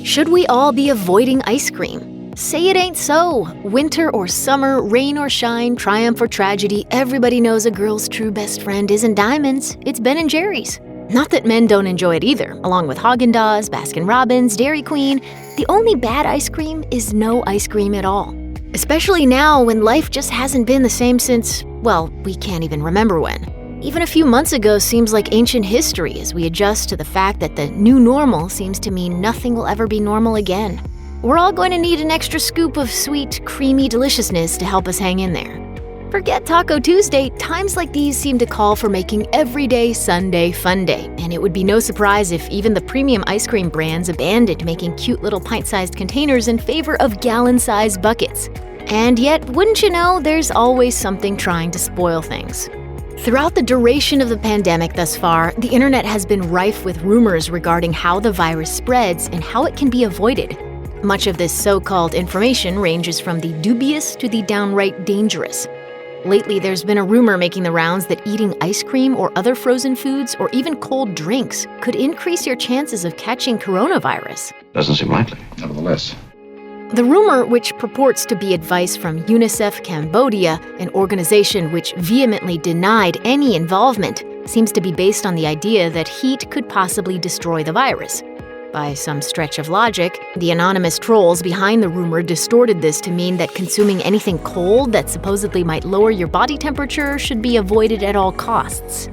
Should we all be avoiding ice cream? Say it ain't so. Winter or summer, rain or shine, triumph or tragedy, everybody knows a girl's true best friend isn't diamonds, it's Ben & Jerry's. Not that men don't enjoy it either, along with Haagen-Dazs, Baskin-Robbins, Dairy Queen. The only bad ice cream is no ice cream at all. Especially now when life just hasn't been the same since, well, we can't even remember when. Even a few months ago seems like ancient history as we adjust to the fact that the new normal seems to mean nothing will ever be normal again. We're all going to need an extra scoop of sweet, creamy deliciousness to help us hang in there. Forget Taco Tuesday, times like these seem to call for making everyday Sunday fun day, and it would be no surprise if even the premium ice cream brands abandoned making cute little pint-sized containers in favor of gallon-sized buckets. And yet, wouldn't you know, there's always something trying to spoil things. Throughout the duration of the pandemic thus far, the internet has been rife with rumors regarding how the virus spreads and how it can be avoided. Much of this so-called information ranges from the dubious to the downright dangerous. Lately, there's been a rumor making the rounds that eating ice cream or other frozen foods or even cold drinks could increase your chances of catching coronavirus. Doesn't seem likely, nevertheless. The rumor, which purports to be advice from UNICEF Cambodia, an organization which vehemently denied any involvement, seems to be based on the idea that heat could possibly destroy the virus. By some stretch of logic, the anonymous trolls behind the rumor distorted this to mean that consuming anything cold that supposedly might lower your body temperature should be avoided at all costs.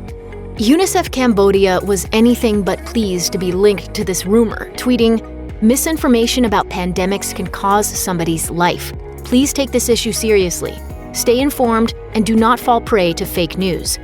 UNICEF Cambodia was anything but pleased to be linked to this rumor, tweeting, "Misinformation about pandemics can cause somebody's life. Please take this issue seriously. Stay informed and do not fall prey to fake news."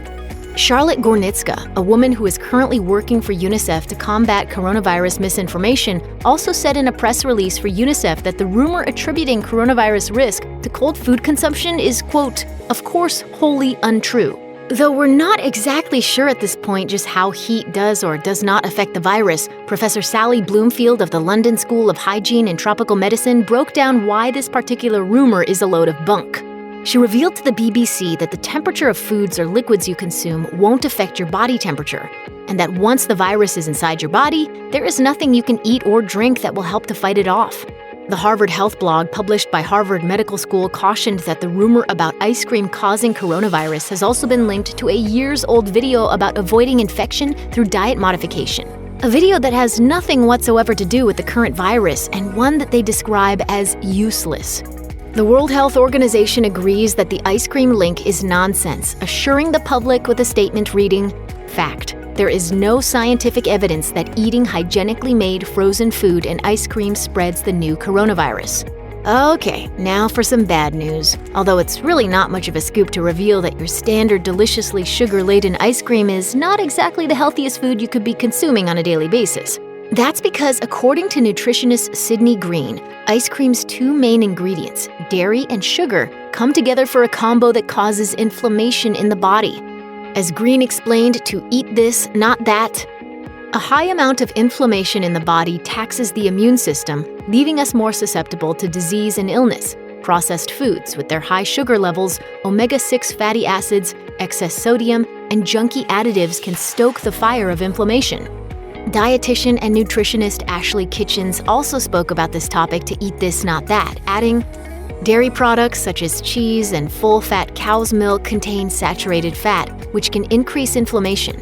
Charlotte Gornitska, a woman who is currently working for UNICEF to combat coronavirus misinformation, also said in a press release for UNICEF that the rumor attributing coronavirus risk to cold food consumption is, quote, "of course, wholly untrue." Though we're not exactly sure at this point just how heat does or does not affect the virus, Professor Sally Bloomfield of the London School of Hygiene and Tropical Medicine broke down why this particular rumor is a load of bunk. She revealed to the BBC that the temperature of foods or liquids you consume won't affect your body temperature, and that once the virus is inside your body, there is nothing you can eat or drink that will help to fight it off. The Harvard Health blog published by Harvard Medical School cautioned that the rumor about ice cream causing coronavirus has also been linked to a years-old video about avoiding infection through diet modification. A video that has nothing whatsoever to do with the current virus and one that they describe as useless. The World Health Organization agrees that the ice cream link is nonsense, assuring the public with a statement reading, "Fact. There is no scientific evidence that eating hygienically made frozen food and ice cream spreads the new coronavirus." Okay, now for some bad news. Although it's really not much of a scoop to reveal that your standard deliciously sugar-laden ice cream is not exactly the healthiest food you could be consuming on a daily basis. That's because, according to nutritionist Sydney Green, ice cream's two main ingredients, dairy and sugar, come together for a combo that causes inflammation in the body. As Green explained to Eat This, Not That, a high amount of inflammation in the body taxes the immune system, leaving us more susceptible to disease and illness. Processed foods, with their high sugar levels, omega-6 fatty acids, excess sodium, and junky additives can stoke the fire of inflammation. Dietitian and nutritionist Ashley Kitchens also spoke about this topic to Eat This, Not That, adding, "Dairy products such as cheese and full-fat cow's milk contain saturated fat, which can increase inflammation.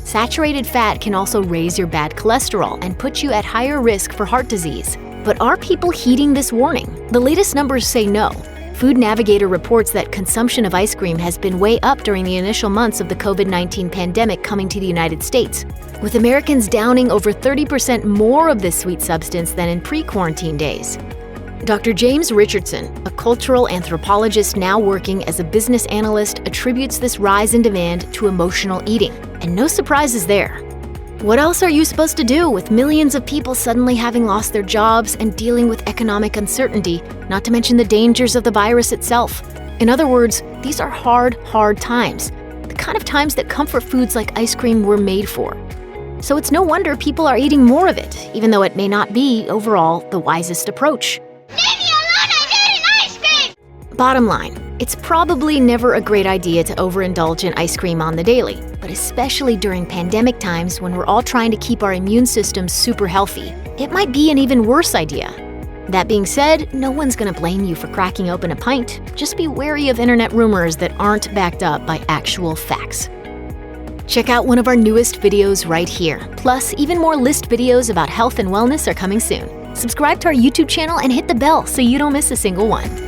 Saturated fat can also raise your bad cholesterol and put you at higher risk for heart disease." But are people heeding this warning? The latest numbers say no. Food Navigator reports that consumption of ice cream has been way up during the initial months of the COVID-19 pandemic coming to the United States, with Americans downing over 30% more of this sweet substance than in pre-quarantine days. Dr. James Richardson, a cultural anthropologist now working as a business analyst, attributes this rise in demand to emotional eating. And no surprises there. What else are you supposed to do with millions of people suddenly having lost their jobs and dealing with economic uncertainty, not to mention the dangers of the virus itself? In other words, these are hard times, the kind of times that comfort foods like ice cream were made for. So it's no wonder people are eating more of it, even though it may not be, overall, the wisest approach. Leave me alone, I'm eating ice cream! Bottom line, It's probably never a great idea to overindulge in ice cream on the daily, but especially during pandemic times when we're all trying to keep our immune systems super healthy, it might be an even worse idea. That being said, no one's gonna blame you for cracking open a pint. Just be wary of internet rumors that aren't backed up by actual facts. Check out one of our newest videos right here. Plus, even more list videos about health and wellness are coming soon. Subscribe to our YouTube channel and hit the bell so you don't miss a single one.